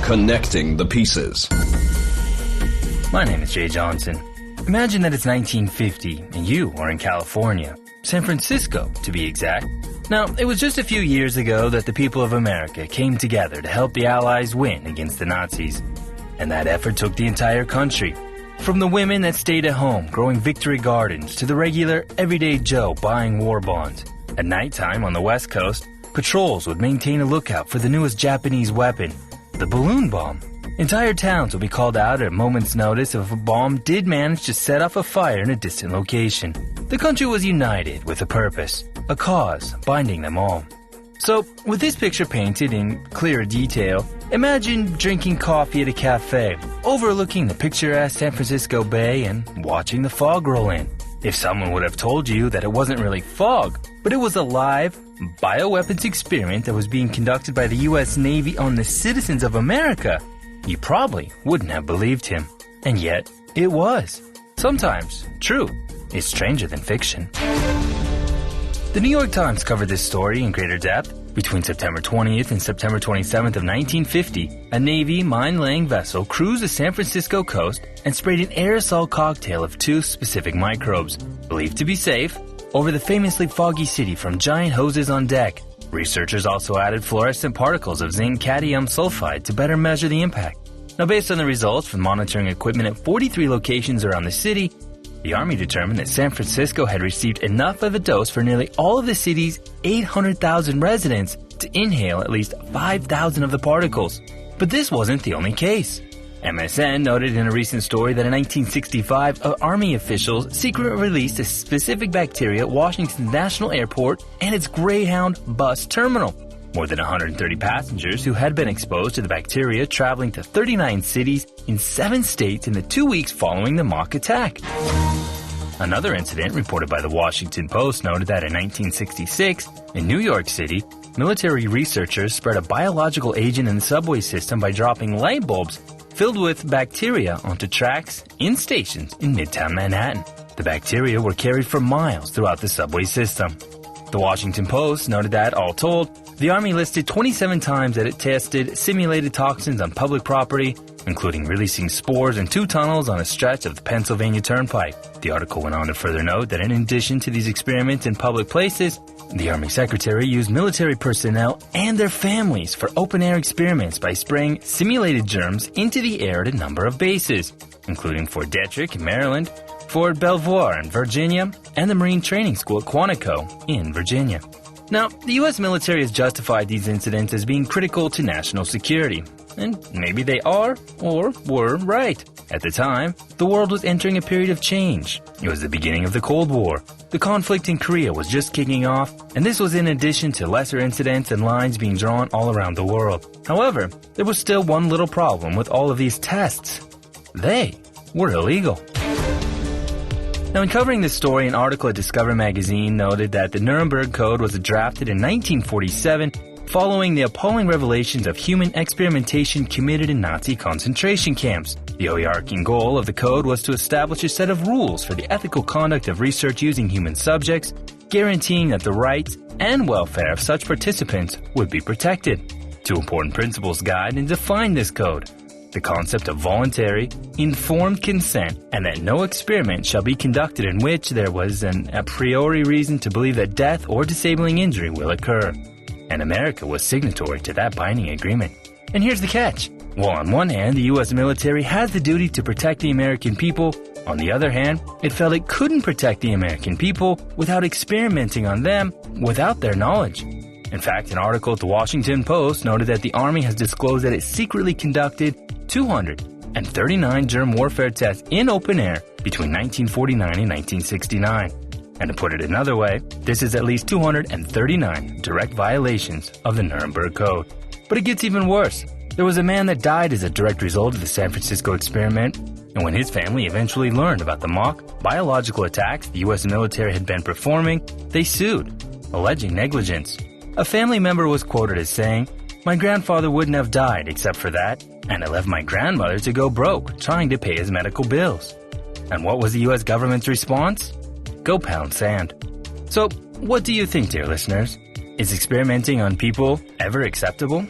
Connecting the pieces. My name is Jay Johnson. Imagine that it's 1950 and you are in California, San Francisco to be exact. Now, it was just a few years ago that the people of America came together to help the Allies win against the Nazis. And that effort took the entire country. From the women that stayed at home growing victory gardens to the regular everyday Joe buying war bonds. At nighttime on the West Coast, patrols would maintain a lookout for the newest Japanese weapon, the balloon bomb. Entire towns would be called out at a moment's notice if a bomb did manage to set off a fire in a distant location. The country was united with a purpose, a cause binding them all. So, with this picture painted in clearer detail, imagine drinking coffee at a cafe, overlooking the picturesque San Francisco Bay and watching the fog roll in. If someone would have told you that it wasn't really fog, but it was a live bioweapons experiment that was being conducted by the U.S. Navy on the citizens of America, you probably wouldn't have believed him. And yet, it was. Sometimes, true is stranger than fiction. The New York Times covered this story in greater depth. Between September 20th and September 27th of 1950, a Navy mine-laying vessel cruised the San Francisco coast and sprayed an aerosol cocktail of two specific microbes, believed to be safe, over the famously foggy city from giant hoses on deck. Researchers also added fluorescent particles of zinc cadmium sulfide to better measure the impact. Now, based on the results from monitoring equipment at 43 locations around the city, the Army determined that San Francisco had received enough of a dose for nearly all of the city's 800,000 residents to inhale at least 5,000 of the particles. But this wasn't the only case. MSN noted in a recent story that in 1965, Army officials secretly released a specific bacteria at Washington's National Airport and its Greyhound bus terminal. More than 130 passengers who had been exposed to the bacteria traveling to 39 cities in 7 states in the 2 weeks following the mock attack. Another incident reported by the Washington Post noted that in 1966, in New York City, military researchers spread a biological agent in the subway system by dropping light bulbs filled with bacteria onto tracks in stations in Midtown Manhattan. The bacteria were carried for miles throughout the subway system. The Washington Post noted that, all told, the Army listed 27 times that it tested simulated toxins on public property, including releasing spores in 2 tunnels on a stretch of the Pennsylvania Turnpike. The article went on to further note that in addition to these experiments in public places, the Army Secretary used military personnel and their families for open-air experiments by spraying simulated germs into the air at a number of bases, including Fort Detrick in Maryland, Fort Belvoir in Virginia, and the Marine Training School at Quantico in Virginia. Now, the U.S. military has justified these incidents as being critical to national security. And maybe they are, or were, right. At the time, the world was entering a period of change. It was the beginning of the Cold War. The conflict in Korea was just kicking off, and this was in addition to lesser incidents and lines being drawn all around the world. However, there was still one little problem with all of these tests. They were illegal. Now, in covering this story, an article at Discover magazine noted that the Nuremberg Code was drafted in 1947 following the appalling revelations of human experimentation committed in Nazi concentration camps. The overarching goal of the code was to establish a set of rules for the ethical conduct of research using human subjects, guaranteeing that the rights and welfare of such participants would be protected. 2 important principles guide and define this code: the concept of voluntary, informed consent, and that no experiment shall be conducted in which there was an a priori reason to believe that death or disabling injury will occur. And America was signatory to that binding agreement. And here's the catch. While on one hand, the U.S. military has the duty to protect the American people, on the other hand, it felt it couldn't protect the American people without experimenting on them without their knowledge. In fact, an article at the Washington Post noted that the Army has disclosed that it secretly conducted 239 germ warfare tests in open air between 1949 and 1969. And to put it another way, this is at least 239 direct violations of the Nuremberg Code. But it gets even worse. There was a man that died as a direct result of the San Francisco experiment, and when his family eventually learned about the mock biological attacks the U.S. military had been performing, they sued, alleging negligence. A family member was quoted as saying, "My grandfather wouldn't have died except for that, and I left my grandmother to go broke trying to pay his medical bills." And what was the U.S. government's response? Go pound sand. So, what do you think, dear listeners? Is experimenting on people ever acceptable?